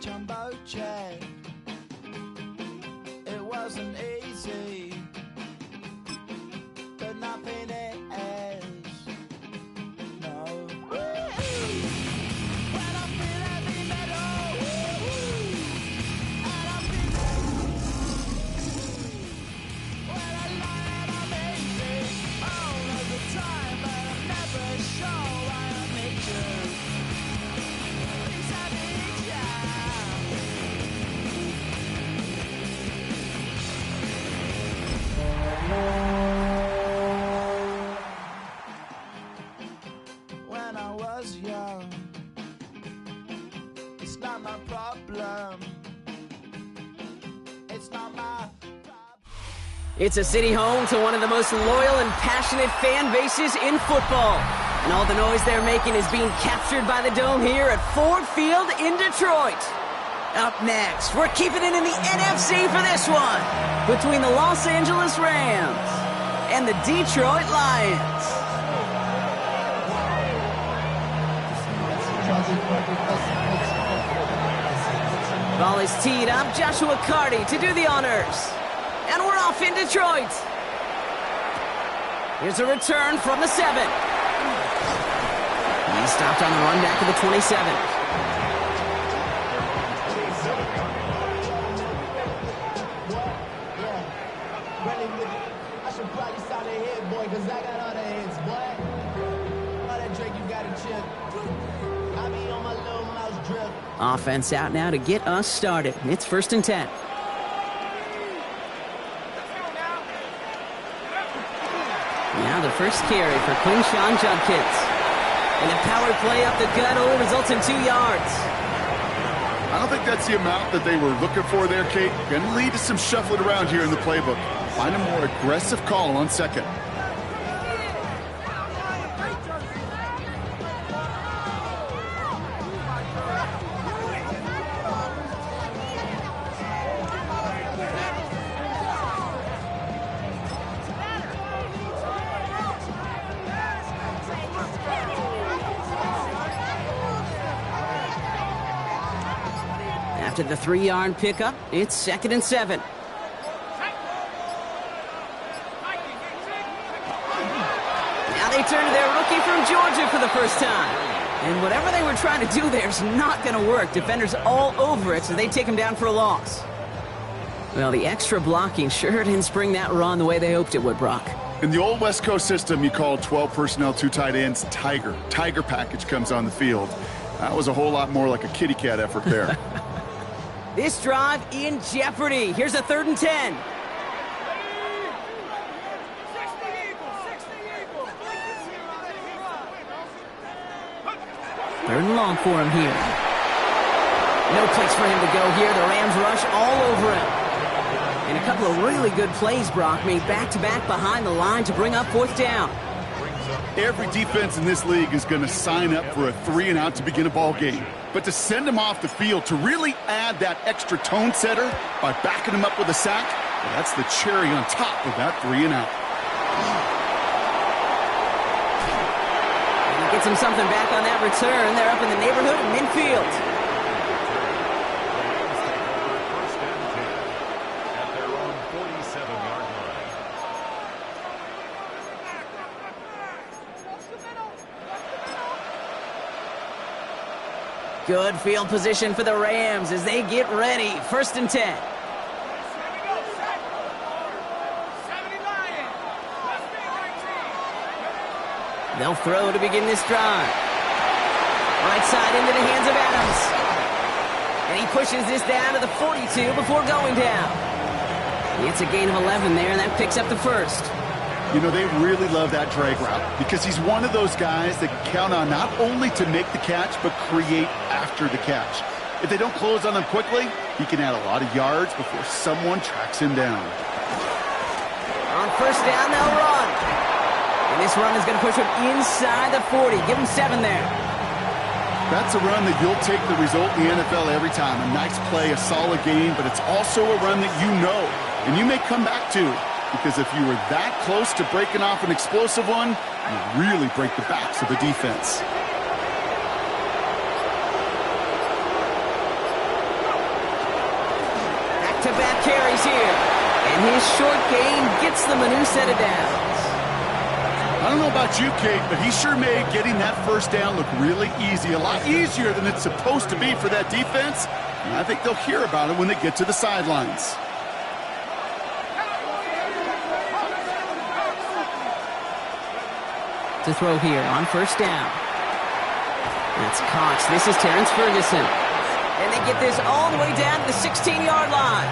jumbo jet. It wasn't easy, but nothing is. No. When I feel heavy metal, and I'm when I lie and I'm easy all of the time, but I'm never sure why I made you. When I was young, it's not my problem. It's not my problem. It's a city home to one of the most loyal and passionate fan bases in football. And all the noise they're making is being captured by the Dome here at Ford Field in Detroit. Up next, we're keeping it in the NFC for this one, between the Los Angeles Rams and the Detroit Lions. Ball is teed up, Joshua Carty to do the honors. And we're off in Detroit. Here's a return from the 7. He stopped on the run back to the 27. I should probably sign a hit, boy, because I got other hits, boy. All that Drake, you got a chip. I be on my little mouse drip. Offense out now to get us started. It's 1st and 10. Now the first carry for Quinshon Judkins. And a power play up the gut only results in 2 yards. I don't think that's the amount that they were looking for there, Kate. Going to lead to some shuffling around here in the playbook. Find a more aggressive call on 2nd. After the 3-yard pickup, it's 2nd and 7. Now they turn to their rookie from Georgia for the first time. And whatever they were trying to do there is not going to work. Defenders all over it, so they take him down for a loss. Well, the extra blocking sure didn't spring that run the way they hoped it would, Brock. In the old West Coast system, you call 12 personnel, 2 tight ends, Tiger. Tiger package comes on the field. That was a whole lot more like a kitty cat effort there. This drive in jeopardy. Here's a 3rd and 10. Third and long for him here. No place for him to go here. The Rams rush all over him. And a couple of really good plays, Brock, made back-to-back behind the line to bring up 4th down. Every defense in this league is going to sign up for a 3-and-out to begin a ball game. But to send him off the field, to really add that extra tone setter by backing him up with a sack, well, that's the cherry on top of that 3-and-out. And he gets him something back on that return. They're up in the neighborhood of midfield. At their own 47-yard line. Good field position for the Rams as they get ready. 1st and 10. They'll throw to begin this drive. Right side into the hands of Adams. And he pushes this down to the 42 before going down. It's a gain of 11 there, and that picks up the 1st. You know, they really love that drag route because he's one of those guys that can count on not only to make the catch, but create after the catch. If they don't close on him quickly, he can add a lot of yards before someone tracks him down. On 1st down, they'll run. And this run is going to push him inside the 40. Give him 7 there. That's a run that you'll take the result in the NFL every time. A nice play, a solid game, but it's also a run that you know and you may come back to. Because if you were that close to breaking off an explosive one, you really break the backs of the defense. back-to-back carries here. And his short gain gets them a new set of downs. I don't know about you, Kate, but he sure made getting that first down look really easy. A lot easier than it's supposed to be for that defense. And I think they'll hear about it when they get to the sidelines. To throw here on first down. That's Cox. This is Terrence Ferguson. And they get this all the way down to the 16-yard line.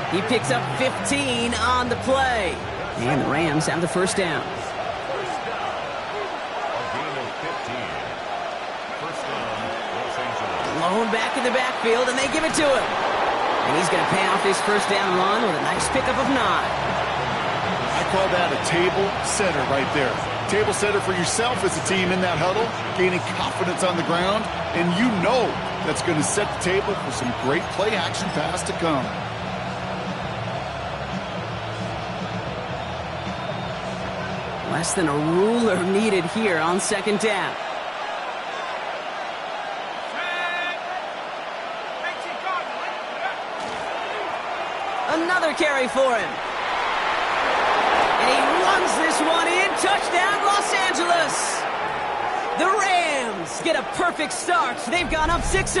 He picks up 15 on the play. And the Rams have the first down. First down. A gain of 15. First down, Los Angeles. Blown back in the backfield, and they give it to him. And he's going to pay off this first down run with a nice pickup of 9. I call that a table setter right there. Table setter for yourself as a team in that huddle, gaining confidence on the ground, and you know that's going to set the table for some great play-action pass to come. Less than a ruler needed here on second down. Another carry for him. And he runs this one in. Touchdown, Los Angeles. The Rams get a perfect start. They've gone up 6-0.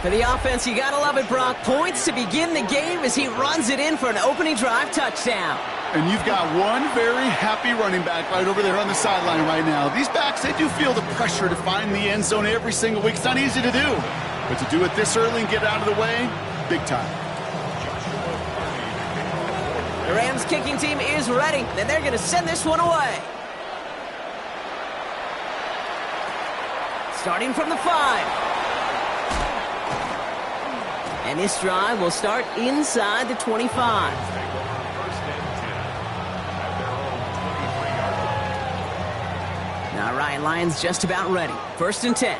For the offense, you gotta love it, Brock. Points to begin the game as he runs it in for an opening drive touchdown. And you've got one very happy running back right over there on the sideline right now. These backs, they do feel the pressure to find the end zone every single week. It's not easy to do. But to do it this early and get out of the way, big time. The Rams kicking team is ready. Then they're going to send this one away. Starting from the 5. And this drive will start inside the 25. First and 10 at their own 23-yard line. Now Ryan Lyons just about ready. First and 10.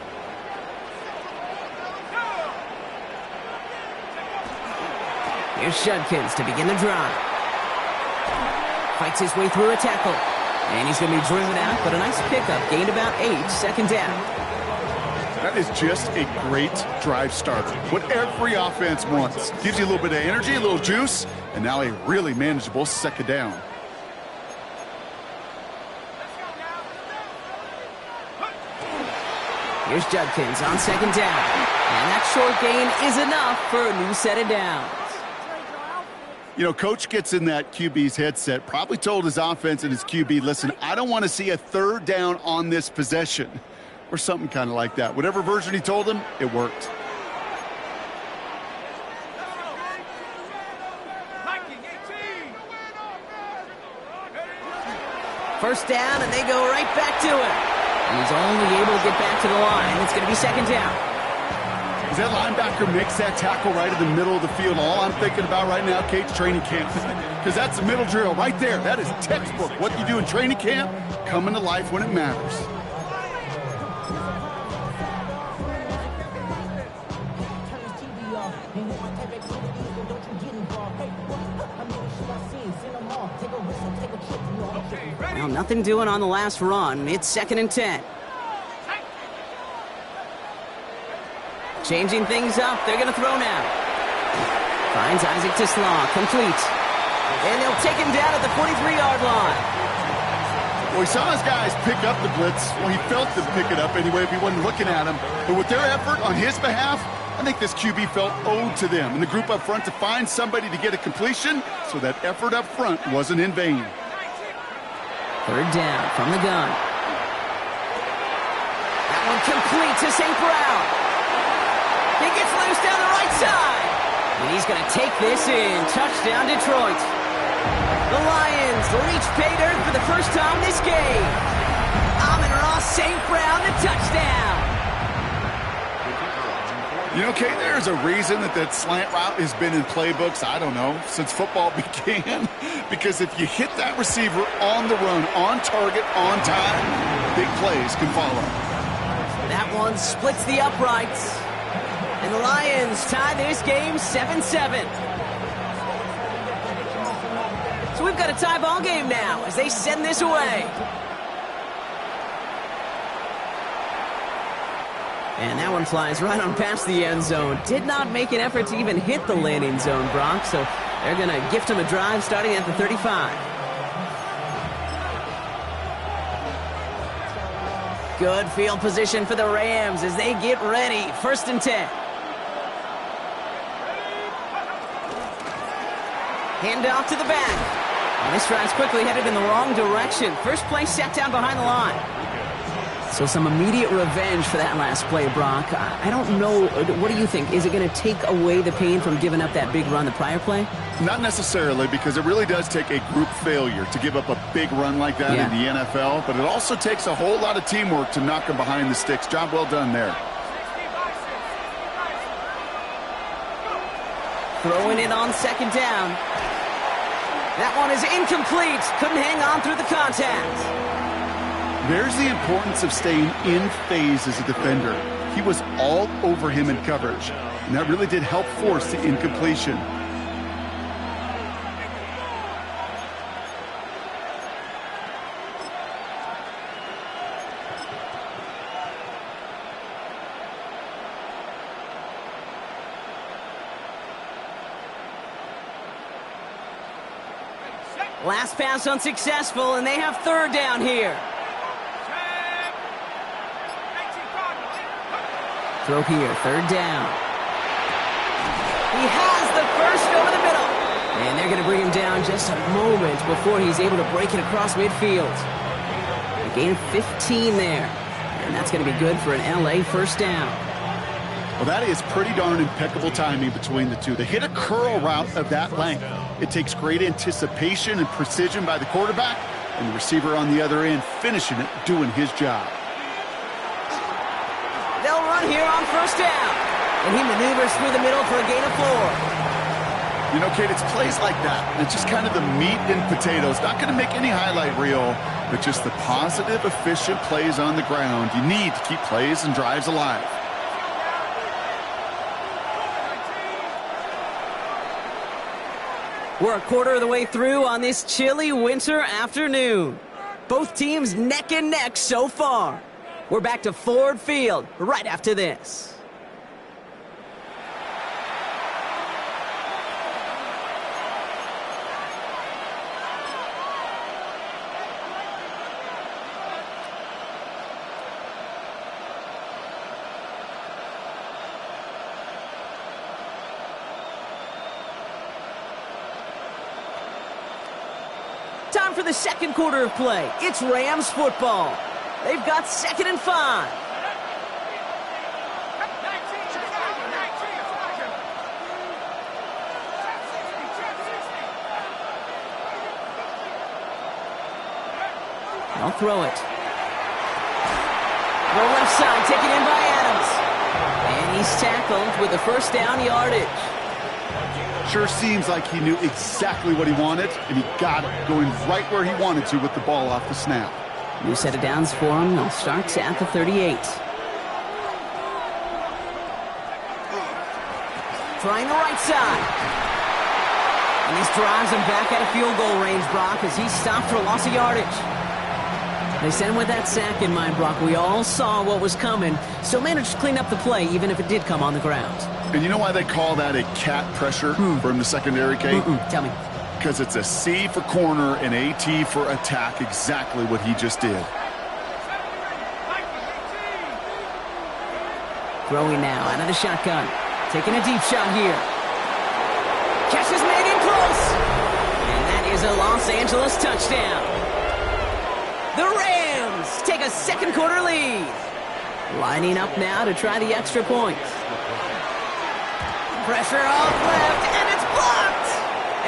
Here's Judkins to begin the drive. Fights his way through a tackle. And he's going to be driven out, but a nice pickup. Gained about 8, second down. That is just a great drive starter. What every offense wants. Gives you a little bit of energy, a little juice, and now a really manageable second down. Here's Judkins on second down. And that short gain is enough for a new set of downs. You know, Coach gets in that QB's headset, probably told his offense and his QB, listen, I don't want to see a third down on this possession. Or something kind of like that. Whatever version he told him, it worked. First down, and they go right back to him. And he's only able to get back to the line. It's going to be second down. As that linebacker makes that tackle right in the middle of the field, all I'm thinking about right now, Kate's training camp. Because that's the middle drill right there. That is textbook. What you do in training camp, coming to life when it matters. Well, nothing doing on the last run. It's second and 10. Changing things up. They're going to throw now. Finds Isaac Tisslaw. Complete. And they'll take him down at the 43-yard line. Well, he saw his guys pick up the blitz. Well, he felt them pick it up anyway if he wasn't looking at him. But with their effort on his behalf, I think this QB felt owed to them and the group up front to find somebody to get a completion, so that effort up front wasn't in vain. Third down from the gun. That one complete to St. Brown. He gets loose down the right side. And he's going to take this in. Touchdown, Detroit. The Lions reach pay dirt for the first time this game. Amon-Ra St. Brown, the touchdown. You know, Kate, there's a reason that slant route has been in playbooks, I don't know, since football began. Because if you hit that receiver on the run, on target, on time, big plays can follow. That one splits the uprights. And the Lions tie this game 7-7. So we've got a tie ball game now as they send this away. And that one flies right on past the end zone. Did not make an effort to even hit the landing zone, Brock, so they're going to gift him a drive starting at the 35. Good field position for the Rams as they get ready. 1st and 10. Hand off to the back. And this drive's quickly headed in the wrong direction. First play set down behind the line. So some immediate revenge for that last play, Brock. I don't know. What do you think? Is it going to take away the pain from giving up that big run the prior play? Not necessarily, because it really does take a group failure to give up a big run like that in the NFL, but it also takes a whole lot of teamwork to knock them behind the sticks. Job well done there. Throwing it on 2nd down. That one is incomplete. Couldn't hang on through the contact. There's the importance of staying in phase as a defender. He was all over him in coverage, and that really did help force the incompletion. Last pass unsuccessful, and they have 3rd down here. Throw here, 3rd down. He has the first over the middle. And they're going to bring him down just a moment before he's able to break it across midfield. A gain of 15 there. And that's going to be good for an LA 1st down. Well, that is pretty darn impeccable timing between the two. They hit a curl route of that length. It takes great anticipation and precision by the quarterback, and the receiver on the other end finishing it, doing his job. They'll run here on 1st down. And he maneuvers through the middle for a gain of 4. You know, Kate, it's plays like that. It's just kind of the meat and potatoes. Not going to make any highlight reel, but just the positive, efficient plays on the ground. You need to keep plays and drives alive. We're a quarter of the way through on this chilly winter afternoon. Both teams neck and neck so far. We're back to Ford Field right after this. Time for the 2nd quarter of play. It's Rams football. They've got 2nd and 5. I'll throw it. The left side taken in by Adams. And he's tackled with a 1st down yardage. Sure seems like he knew exactly what he wanted, and he got it, going right where he wanted to with the ball off the snap. New set of downs for him. He'll start at the 38. Trying the right side. And this drives him back out of field goal range, Brock, as he's stopped for a loss of yardage. They sent him with that sack in mind, Brock. We all saw what was coming, so managed to clean up the play, even if it did come on the ground. And you know why they call that a cat pressure from the secondary, Kate? Tell me. Because it's a C for corner and a T for attack, exactly what he just did. Throwing now out of the shotgun. Taking a deep shot here. Catch is made in close. And that is a Los Angeles touchdown. The Rams take a 2nd quarter lead. Lining up now to try the extra point. Pressure off left, and it's blocked!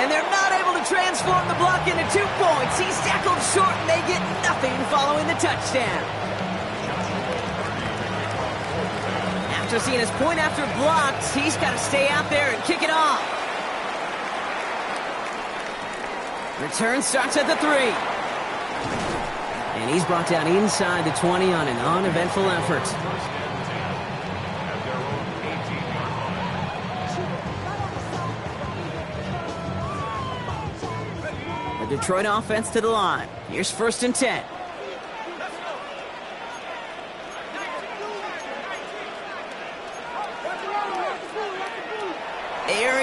And they're not able to transform the block into 2 points. He's tackled short, and they get nothing following the touchdown. After seeing his point after blocked, he's got to stay out there and kick it off. Return starts at the 3. And he's brought down inside the 20 on an uneventful effort. The Detroit offense to the line. Here's 1st and 10.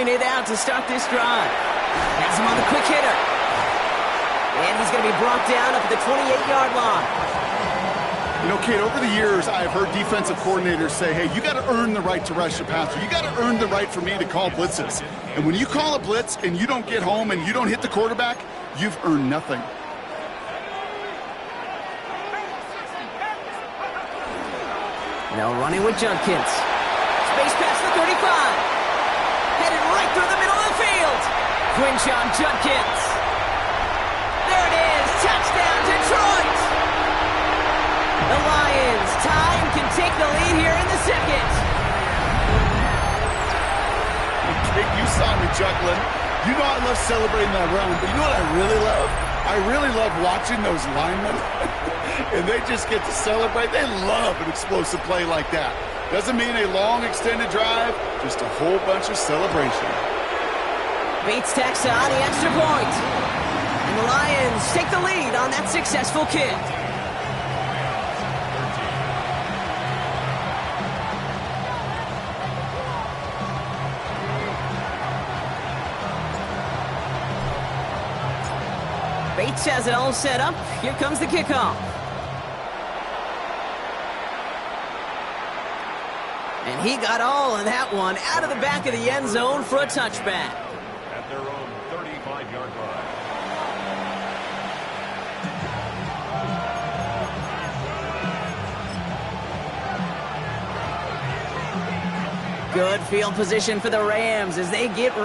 firing it out to start this drive. Has him on the quick hitter. And he's going to be brought down up at the 28-yard line. You know, Kate, over the years, I've heard defensive coordinators say, hey, you got to earn the right to rush the passer. You got to earn the right for me to call blitzes. And when you call a blitz and you don't get home and you don't hit the quarterback, you've earned nothing. Now running with Judkins. Space past the 35. Headed right through the middle of the field. Quinshon Judkins. There it is. Touchdown, Detroit. The Lions tie and can take the lead here in the second. Kate, you saw me juggling. You know I love celebrating that run, but you know what I really love? I really love watching those linemen, and they just get to celebrate. They love an explosive play like that. Doesn't mean a long extended drive, just a whole bunch of celebration. Bates tacks on the extra point. And the Lions take the lead on that successful kick. Bates has it all set up. Here comes the kickoff. And he got all of that one out of the back of the end zone for a touchback. At their own 35-yard line. Good field position for the Rams as they get